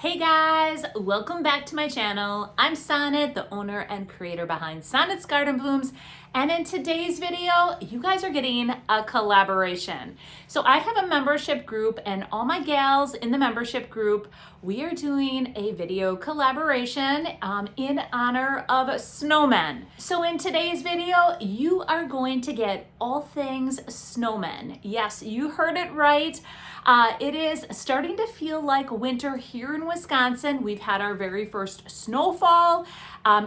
Hey guys, welcome back to my channel. I'm Sonnet, the owner and creator behind Sonnet's Garden Blooms, and in today's video, you guys are getting a collaboration. So I have a membership group, and all my gals in the membership group, we are doing a video collaboration in honor of Snowman. So in today's video, you are going to get all things Snowman. Yes, you heard it right. It is starting to feel like winter here in Wisconsin. We've had our very first snowfall.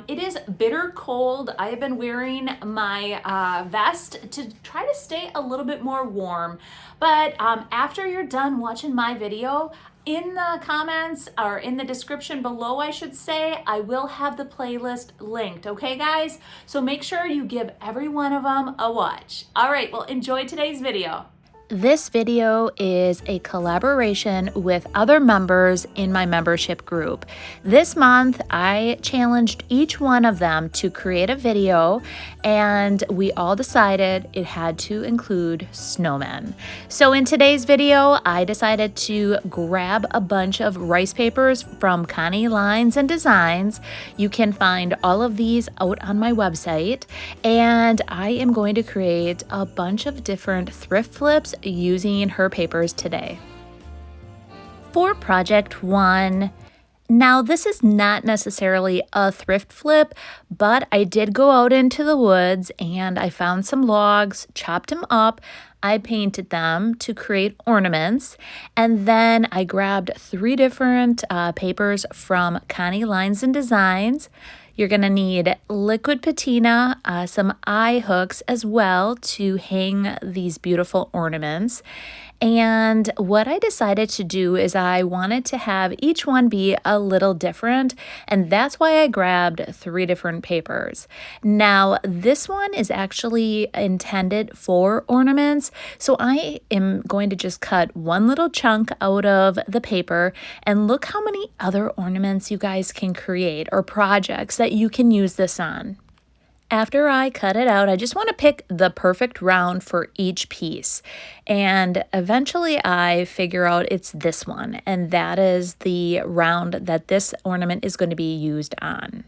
It is bitter cold. I have been wearing my vest to try to stay a little bit more warm. But after you're done watching my video, in the comments or in the description below, I should say, I will have the playlist linked. Okay, guys? So make sure you give every one of them a watch. All right, well, enjoy today's video. This video is a collaboration with other members in my membership group. This month, I challenged each one of them to create a video, and we all decided it had to include snowmen. So in today's video, I decided to grab a bunch of rice papers from Connie Lines and Designs. You can find all of these out on my website, and I am going to create a bunch of different thrift flips using her papers today. For project one, now this is not necessarily a thrift flip, but I did go out into the woods and I found some logs, chopped them up, I painted them to create ornaments, and then I grabbed 3 different papers from Connie Lines and Designs. You're going to need liquid patina, some eye hooks as well to hang these beautiful ornaments. And what I decided to do is I wanted to have each one be a little different, and that's why I grabbed 3 different papers. Now, this one is actually intended for ornaments, so I am going to just cut one little chunk out of the paper, and look how many other ornaments you guys can create or projects that you can use this on. After I cut it out, I just want to pick the perfect round for each piece. And eventually I figure out it's this one, and that is the round that this ornament is going to be used on.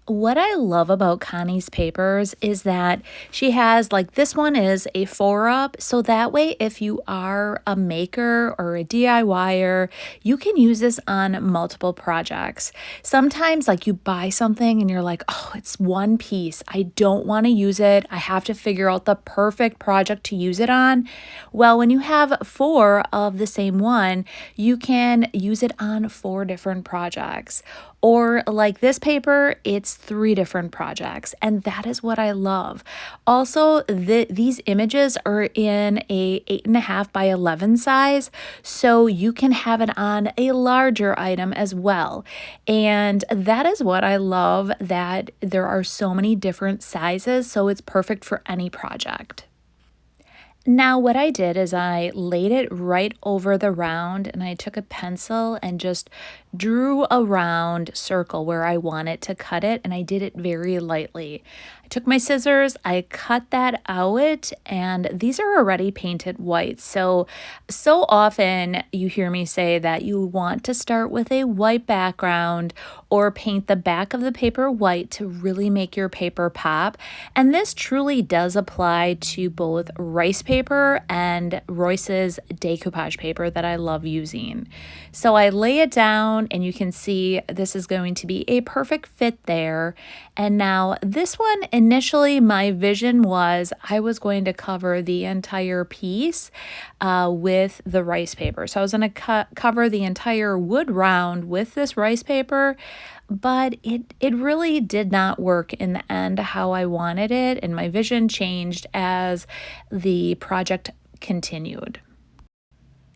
What I love about Connie's papers is that she has, like, this one is a 4-up, so that way if you are a maker or a DIYer, you can use this on multiple projects. Sometimes, like, you buy something and you're like, oh, it's one piece, I don't want to use it, I have to figure out the perfect project to use it on. Well, when you have 4 of the same one, you can use it on 4 different projects. Or like this paper, it's 3 different projects, and that is what I love. Also, these images are in a 8.5 by 11 size, so you can have it on a larger item as well. And that is what I love, that there are so many different sizes, so it's perfect for any project. Now what I did is I laid it right over the round, and I took a pencil and just drew a round circle where I wanted to cut it, and I did it very lightly. I took my scissors, I cut that out, and these are already painted white. So often you hear me say that you want to start with a white background or paint the back of the paper white to really make your paper pop. And this truly does apply to both rice paper and Royce's decoupage paper that I love using. So I lay it down, and you can see this is going to be a perfect fit there. And now this one, initially my vision was I was going to cover the entire piece with the rice paper. So I was going to cover the entire wood round with this rice paper, but it really did not work in the end how I wanted it, and my vision changed as the project continued.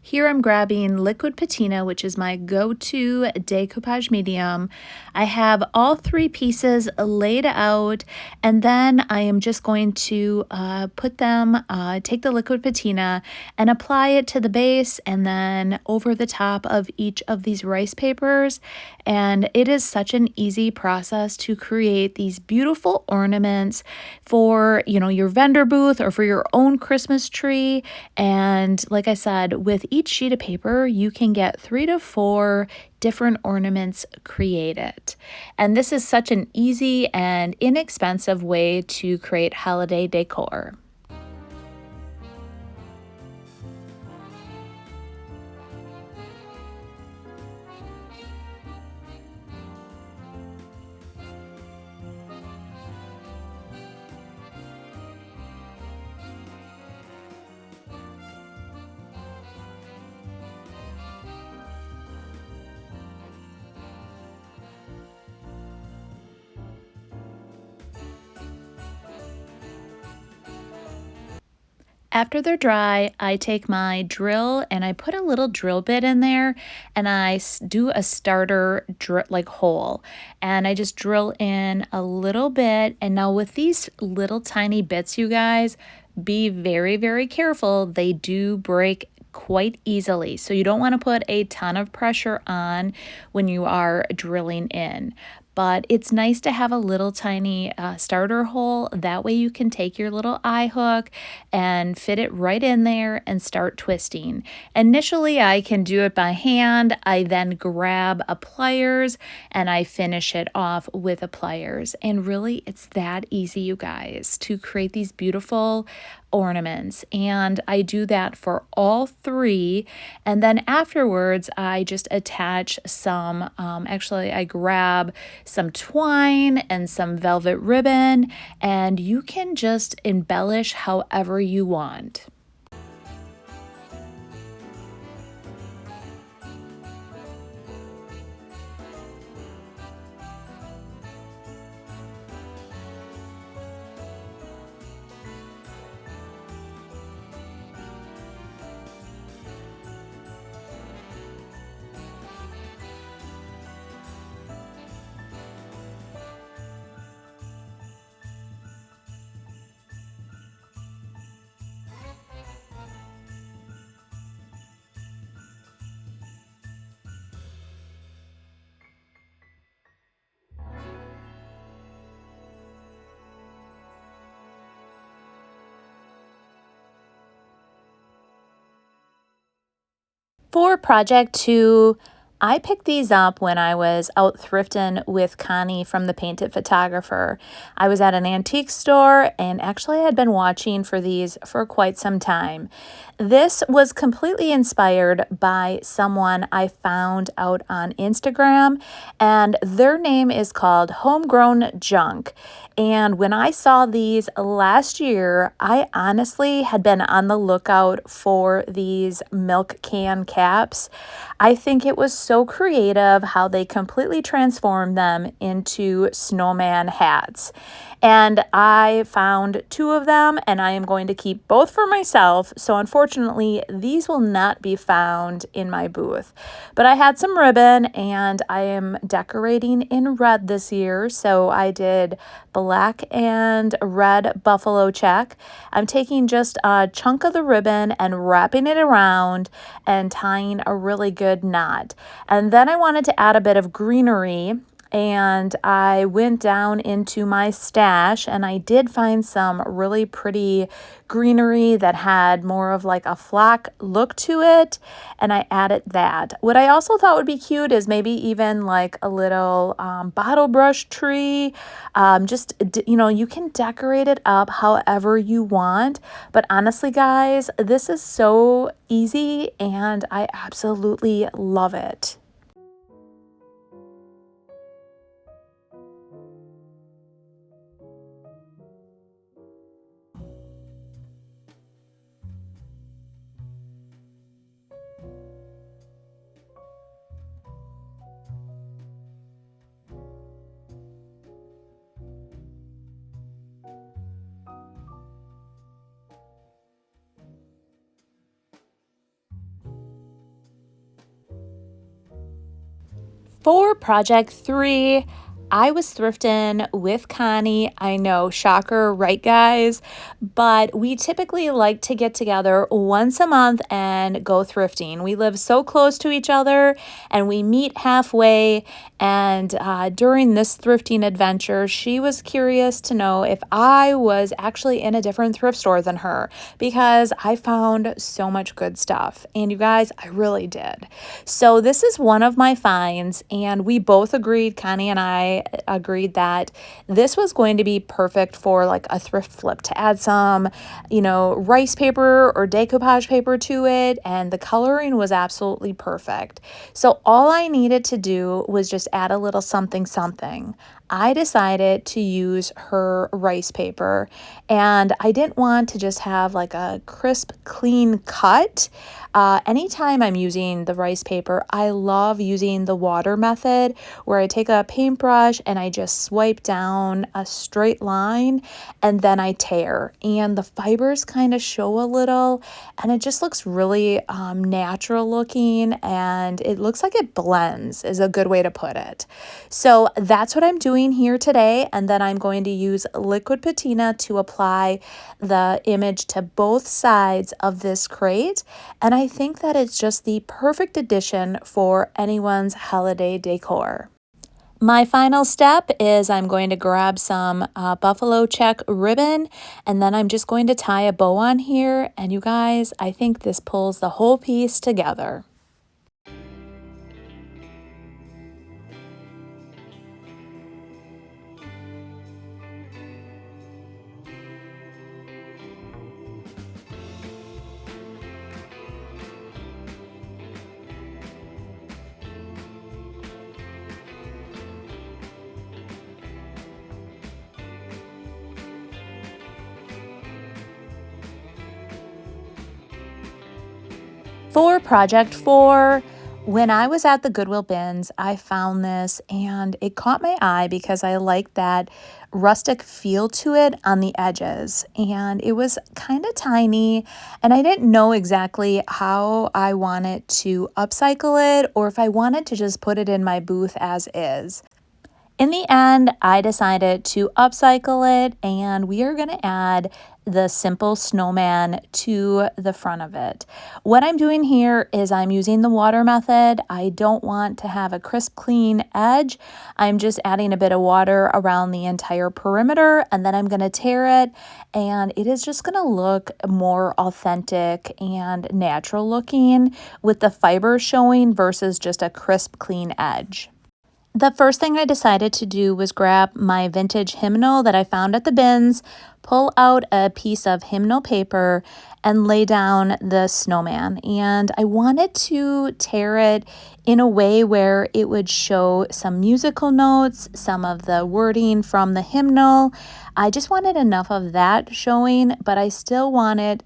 Here I'm grabbing liquid patina, which is my go-to decoupage medium. I have all 3 pieces laid out, and then I am just going to take the liquid patina and apply it to the base and then over the top of each of these rice papers. And it is such an easy process to create these beautiful ornaments for, your vendor booth or for your own Christmas tree. And like I said, with each each sheet of paper, you can get 3 to 4 different ornaments created. And this is such an easy and inexpensive way to create holiday decor. After they're dry, I take my drill and I put a little drill bit in there and I do a starter like hole, and I just drill in a little bit. And now with these little tiny bits, you guys, be very, very careful. They do break quite easily. So you don't want to put a ton of pressure on when you are drilling in. But it's nice to have a little tiny starter hole. That way you can take your little eye hook and fit it right in there and start twisting. Initially, I can do it by hand. I then grab a pliers and I finish it off with a pliers. And really, it's that easy, you guys, to create these beautiful ornaments. And I do that for all 3. And then afterwards, I just attach some, actually I grab some twine and some velvet ribbon, and you can just embellish however you want. For project 2, I picked these up when I was out thrifting with Connie from the Paint It Photographer. I was at an antique store and actually had been watching for these for quite some time. This was completely inspired by someone I found out on Instagram, and their name is called Homegrown Junk. And when I saw these last year, I honestly had been on the lookout for these milk can caps. I think it was so creative how they completely transformed them into snowman hats. And I found 2 of them, and I am going to keep both for myself. So unfortunately, these will not be found in my booth. But I had some ribbon, and I am decorating in red this year. So I did black and red buffalo check. I'm taking just a chunk of the ribbon and wrapping it around and tying a really good knot. And then I wanted to add a bit of greenery, and I went down into my stash and I did find some really pretty greenery that had more of like a flock look to it, and I added that. What I also thought would be cute is maybe even like a little bottle brush tree. You can decorate it up however you want, but honestly guys, this is so easy and I absolutely love it. For project 3, I was thrifting with Connie. I know, shocker, right, guys? But we typically like to get together once a month and go thrifting. We live so close to each other and we meet halfway. And during this thrifting adventure, she was curious to know if I was actually in a different thrift store than her because I found so much good stuff. And you guys, I really did. So this is one of my finds, and we both agreed, Connie and I agreed that this was going to be perfect for like a thrift flip to add some, rice paper or decoupage paper to it, and the coloring was absolutely perfect. So all I needed to do was just add a little something something. I decided to use her rice paper, and I didn't want to just have like a crisp, clean cut. Anytime I'm using the rice paper, I love using the water method where I take a paintbrush and I just swipe down a straight line and then I tear, and the fibers kind of show a little, and it just looks really natural looking, and it looks like it blends is a good way to put it. So that's what I'm doing here today, and then I'm going to use liquid patina to apply the image to both sides of this crate, and I think that it's just the perfect addition for anyone's holiday decor. My final step is I'm going to grab some buffalo check ribbon, and then I'm just going to tie a bow on here, and you guys, I think this pulls the whole piece together. For project 4, when I was at the Goodwill bins, I found this and it caught my eye because I like that rustic feel to it on the edges. And it was kind of tiny, and I didn't know exactly how I wanted to upcycle it or if I wanted to just put it in my booth as is. In the end, I decided to upcycle it, and we are going to add the simple snowman to the front of it. What I'm doing here is I'm using the water method. I don't want to have a crisp, clean edge. I'm just adding a bit of water around the entire perimeter, and then I'm going to tear it, and it is just going to look more authentic and natural looking with the fiber showing versus just a crisp, clean edge. The first thing I decided to do was grab my vintage hymnal that I found at the bins, pull out a piece of hymnal paper, and lay down the snowman. And I wanted to tear it in a way where it would show some musical notes, some of the wording from the hymnal. I just wanted enough of that showing, but I still wanted,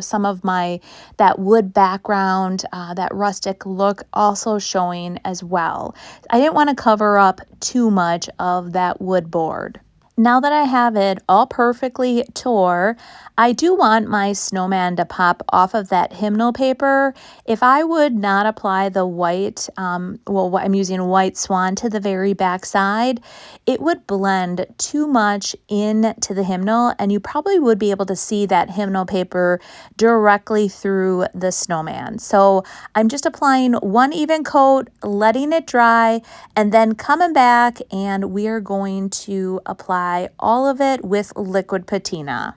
some of that wood background, that rustic look also showing as well. I didn't want to cover up too much of that wood board. Now that I have it all perfectly tore, I do want my snowman to pop off of that hymnal paper. If I would not apply the white, I'm using white swan to the very back side, it would blend too much into the hymnal, and you probably would be able to see that hymnal paper directly through the snowman. So I'm just applying one even coat, letting it dry, and then coming back, and we are going to apply all of it with liquid patina.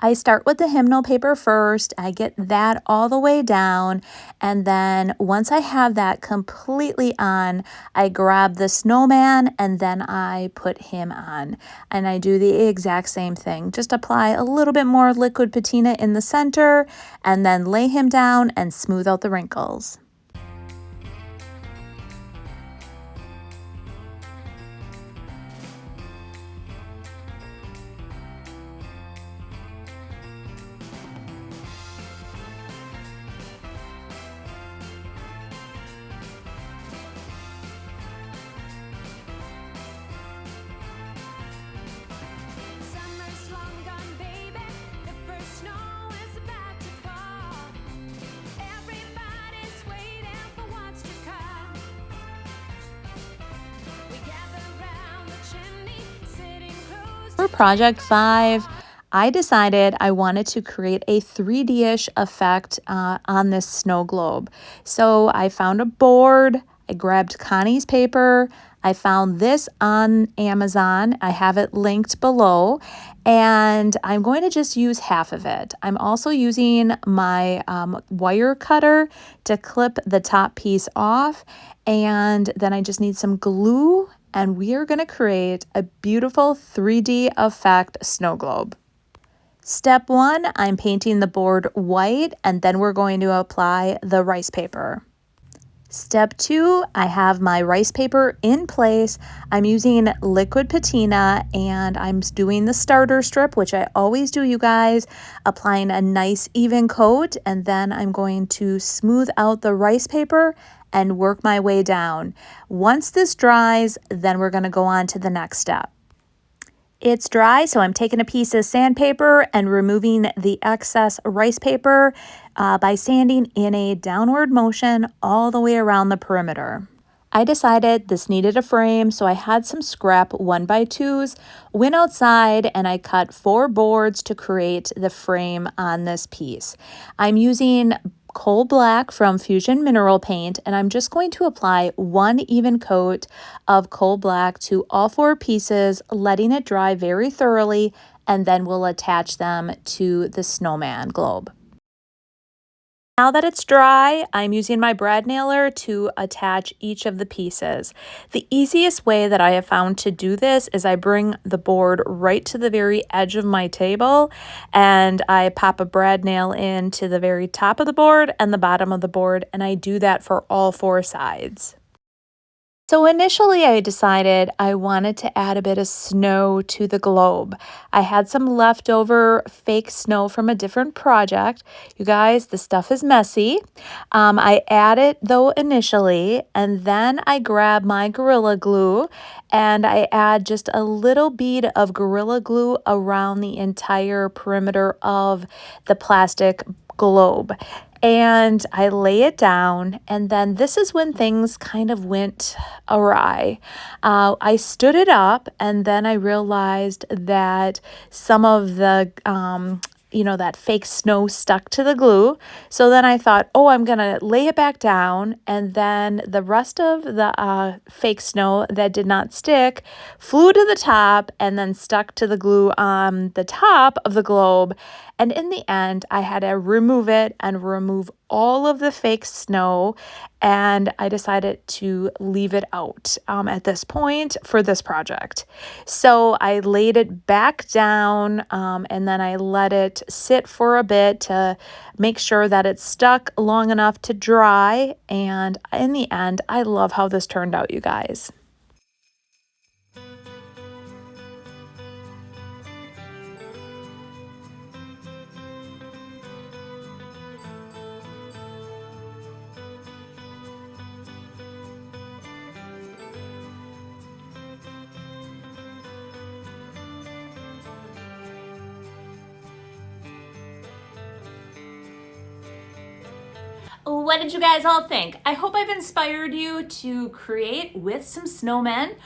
I start with the hymnal paper first. I get that all the way down, and then once I have that completely on, I grab the snowman and then I put him on. And I do the exact same thing. Just apply a little bit more liquid patina in the center and then lay him down and smooth out the wrinkles. Snow is about to fall. Everybody's waiting. project 5, I decided I wanted to create a 3D-ish effect on this snow globe. So I found a board, I grabbed Connie's paper, I found this on Amazon. I have it linked below, and I'm going to just use half of it. I'm also using my wire cutter to clip the top piece off, and then I just need some glue, and we are going to create a beautiful 3D effect snow globe. Step 1, I'm painting the board white, and then we're going to apply the rice paper. Step 2, I have my rice paper in place. I'm using liquid patina, and I'm doing the starter strip, which I always do, you guys, applying a nice even coat, and then I'm going to smooth out the rice paper and work my way down. Once this dries, then we're going to go on to the next step. It's dry, so I'm taking a piece of sandpaper and removing the excess rice paper by sanding in a downward motion all the way around the perimeter. I decided this needed a frame, so I had some scrap 1x2s, went outside, and I cut 4 boards to create the frame on this piece. I'm using coal black from Fusion Mineral Paint, and I'm just going to apply 1 even coat of coal black to all 4 pieces, letting it dry very thoroughly, and then we'll attach them to the snowman globe. Now that it's dry, I'm using my brad nailer to attach each of the pieces. The easiest way that I have found to do this is I bring the board right to the very edge of my table, and I pop a brad nail into the very top of the board and the bottom of the board, and I do that for all 4 sides. So initially I decided I wanted to add a bit of snow to the globe. I had some leftover fake snow from a different project. You guys, the stuff is messy. I add it though initially, and then I grab my Gorilla Glue and I add just a little bead of Gorilla Glue around the entire perimeter of the plastic globe. And I lay it down, and then this is when things kind of went awry. I stood it up, and then I realized that some of the that fake snow stuck to the glue. So then I thought, oh, I'm gonna lay it back down, and then the rest of the fake snow that did not stick flew to the top and then stuck to the glue on the top of the globe. And in the end, I had to remove it and remove all of the fake snow, and I decided to leave it out at this point for this project. So I laid it back down, and then I let it sit for a bit to make sure that it stuck long enough to dry, and in the end, I love how this turned out, you guys. What did you guys all think? I hope I've inspired you to create with some snowmen.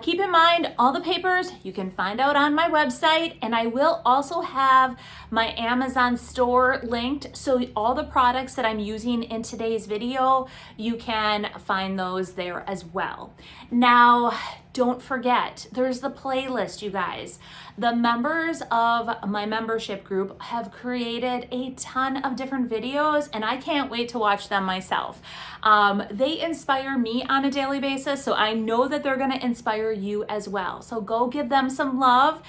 Keep in mind, all the papers you can find out on my website, and I will also have my Amazon store linked, so all the products that I'm using in today's video, you can find those there as well. Now, don't forget, there's the playlist, you guys. The members of my membership group have created a ton of different videos, and I can't wait to watch them myself. They inspire me on a daily basis, so I know that they're going to inspire you as well. So go give them some love.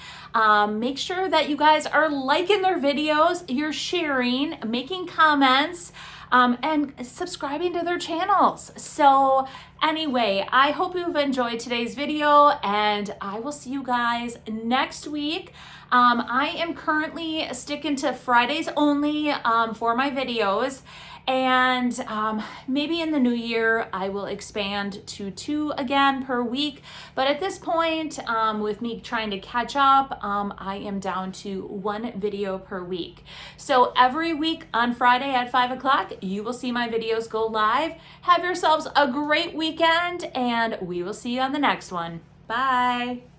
Make sure that you guys are liking their videos, you're sharing, making comments, and subscribing to their channels. So anyway, I hope you've enjoyed today's video, and I will see you guys next week. I am currently sticking to Fridays only for my videos, and maybe in the new year I will expand to 2 again per week, but at this point, with me trying to catch up, I am down to 1 video per week. So every week on Friday at 5 o'clock, you will see my videos go live. Have yourselves a great weekend, and we will see you on the next one. Bye.